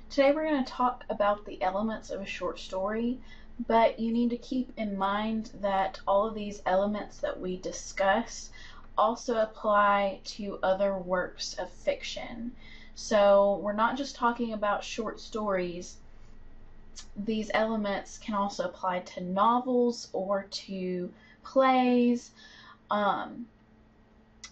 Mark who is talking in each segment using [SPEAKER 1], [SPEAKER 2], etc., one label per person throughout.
[SPEAKER 1] Today we're going to talk about the elements of a short story, but you need to keep in mind that all of these elements that we discuss also apply to other works of fiction. So we're not just talking about short stories. These elements can also apply to novels or to plays.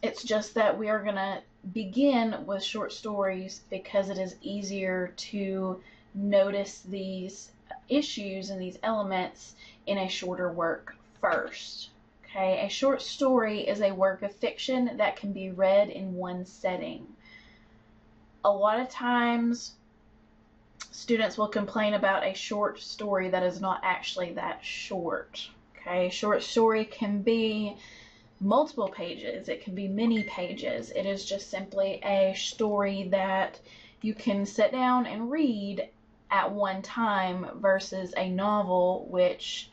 [SPEAKER 1] It's just that we are going to begin with short stories because it is easier to notice these issues and these elements in a shorter work first. Okay, a short story is a work of fiction that can be read in one setting. A lot of times students will complain about a short story that is not actually that short. Okay, a short story can be multiple pages, it can be many pages. It is just simply a story that you can sit down and read at one time versus a novel, which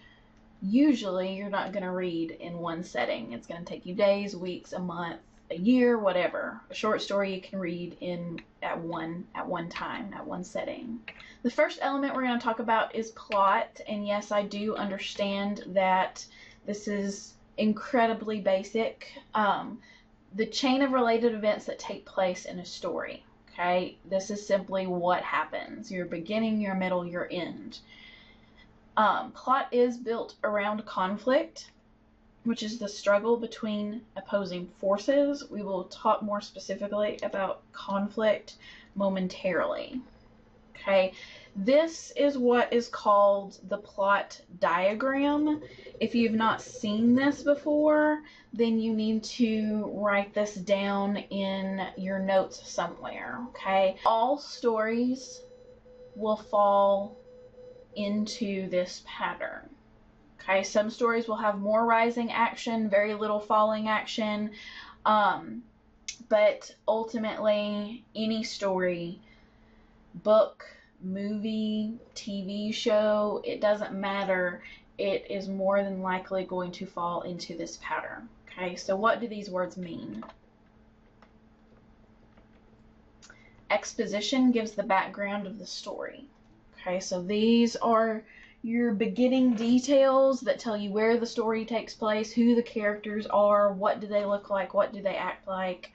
[SPEAKER 1] usually you're not going to read in one setting. It's going to take you days, weeks, a month, a year, whatever. A short story you can read at one time, at one setting. The first element we're going to talk about is plot, and yes, I do understand that this is incredibly basic. The chain of related events that take place in a story. Okay, this is simply what happens: your beginning, your middle, your end. Plot is built around conflict, which is the struggle between opposing forces. We will talk more specifically about conflict momentarily. Okay, this is what is called the plot diagram. If you've not seen this before, then you need to write this down in your notes somewhere. Okay, all stories will fall into this pattern. Okay, some stories will have more rising action, very little falling action, but ultimately any story, book, movie, TV show, it doesn't matter, it is more than likely going to fall into this pattern. Okay, so what do these words mean? Exposition gives the background of the story. Okay, so these are your beginning details that tell you where the story takes place, who the characters are, what do they look like, what do they act like.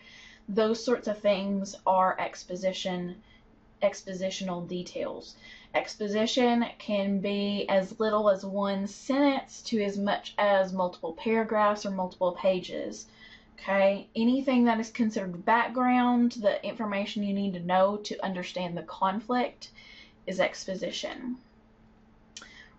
[SPEAKER 1] Those sorts of things are expositional details. Exposition can be as little as one sentence to as much as multiple paragraphs or multiple pages. Okay, anything that is considered background, the information you need to know to understand the conflict, is exposition.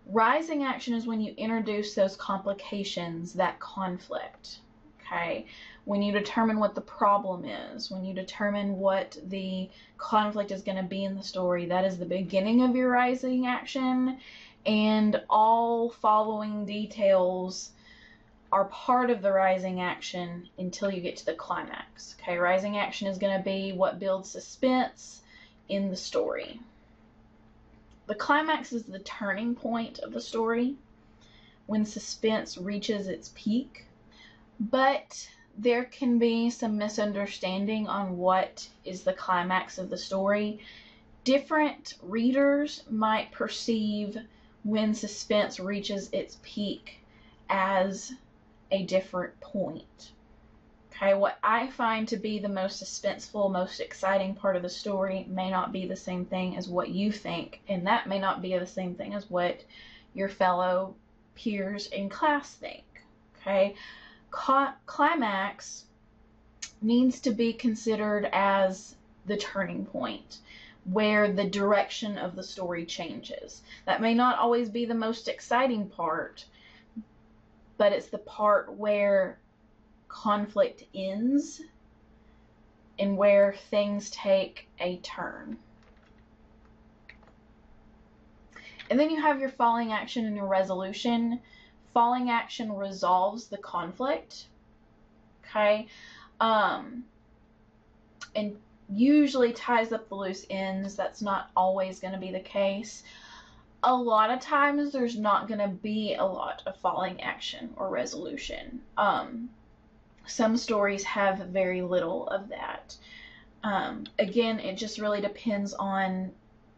[SPEAKER 1] Rising action is when you introduce those complications, that conflict. Okay, when you determine what the problem is, when you determine what the conflict is going to be in the story, that is the beginning of your rising action, and all following details are part of the rising action until you get to the climax. Okay, rising action is going to be what builds suspense in the story. The climax is the turning point of the story, when suspense reaches its peak, but there can be some misunderstanding on what is the climax of the story. Different readers might perceive when suspense reaches its peak as a different point. Okay, what I find to be the most suspenseful, most exciting part of the story may not be the same thing as what you think, and that may not be the same thing as what your fellow peers in class think. Okay, climax needs to be considered as the turning point, where the direction of the story changes. That may not always be the most exciting part, but it's the part where conflict ends and where things take a turn. And then you have your falling action and your resolution. Falling action resolves the conflict. Okay, and usually ties up the loose ends. That's not always going to be the case. A lot of times there's not going to be a lot of falling action or resolution. Some stories have very little of that. Again, it just really depends on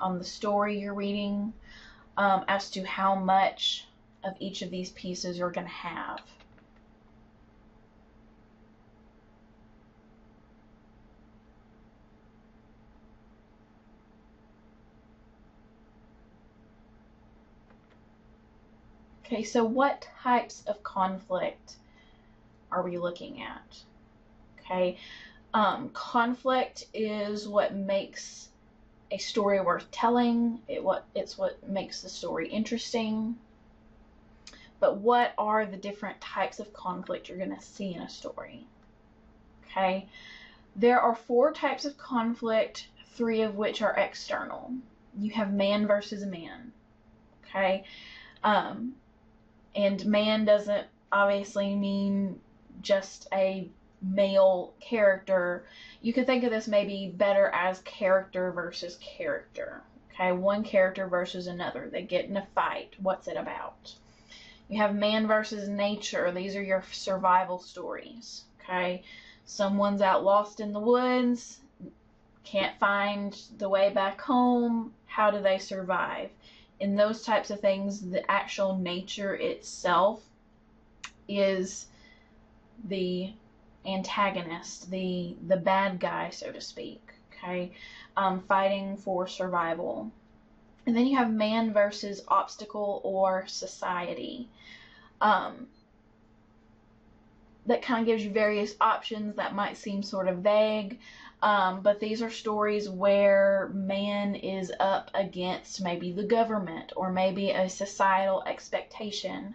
[SPEAKER 1] on the story you're reading as to how much of each of these pieces you're going to have. Okay, so what types of conflict are we looking at? Okay, conflict is what makes a story worth telling. It's what makes the story interesting. But what are the different types of conflict you're going to see in a story? Okay, there are 4 types of conflict, 3 of which are external. You have man versus man. Okay, and man doesn't obviously mean just a male character. You could think of this maybe better as character versus character. Okay, one character versus another. They get in a fight. What's it about? You have man versus nature. These are your survival stories. Okay, someone's out lost in the woods, can't find the way back home. How do they survive? In those types of things, the actual nature itself is the antagonist, the bad guy, so to speak. Okay, fighting for survival. And then you have man versus obstacle or society. That kind of gives you various options that might seem sort of vague. But these are stories where man is up against maybe the government or maybe a societal expectation.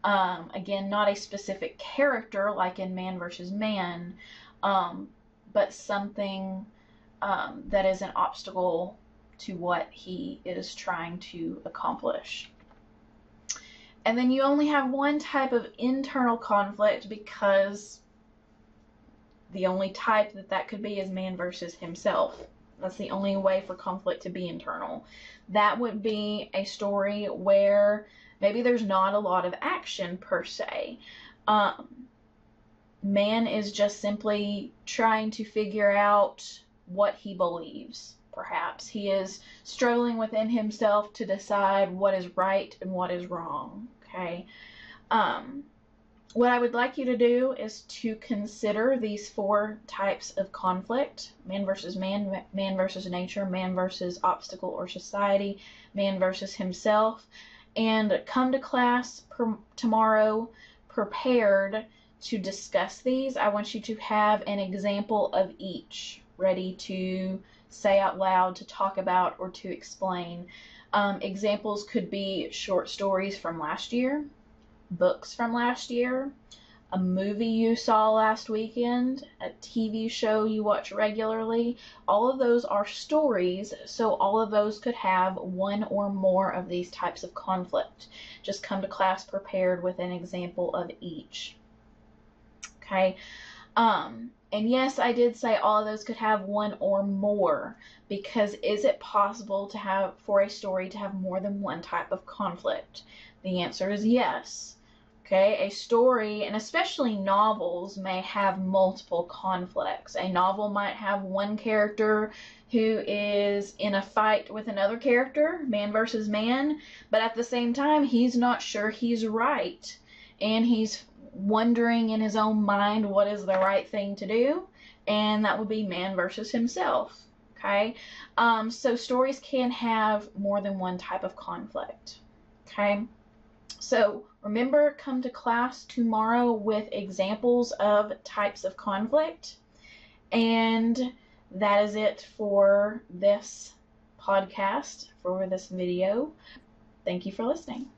[SPEAKER 1] Again, not a specific character like in Man versus Man, but something that is an obstacle to what he is trying to accomplish. And then you only have one type of internal conflict, because the only type that could be is man versus himself. That's the only way for conflict to be internal. That would be a story where maybe there's not a lot of action per se. Man is just simply trying to figure out what he believes. Perhaps he is struggling within himself to decide what is right and what is wrong. Okay. What I would like you to do is to consider these 4 types of conflict: man versus man, man versus nature, man versus obstacle or society, man versus himself, and come to class tomorrow prepared to discuss these. I want you to have an example of each ready to say out loud, to talk about, or to explain. Examples could be short stories from last year, books from last year, a movie you saw last weekend, a TV show you watch regularly. All of those are stories, so all of those could have one or more of these types of conflict. Just come to class prepared with an example of each. Okay. And yes, I did say all of those could have one or more, because is it possible to have, for a story to have more than one type of conflict? The answer is yes. Okay, a story, and especially novels, may have multiple conflicts. A novel might have one character who is in a fight with another character, man versus man, but at the same time, he's not sure he's right, and he's wondering in his own mind what is the right thing to do, and that would be man versus himself. Okay, so stories can have more than one type of conflict. Okay, so remember, come to class tomorrow with examples of types of conflict. And that is it for this podcast, for this video. Thank you for listening.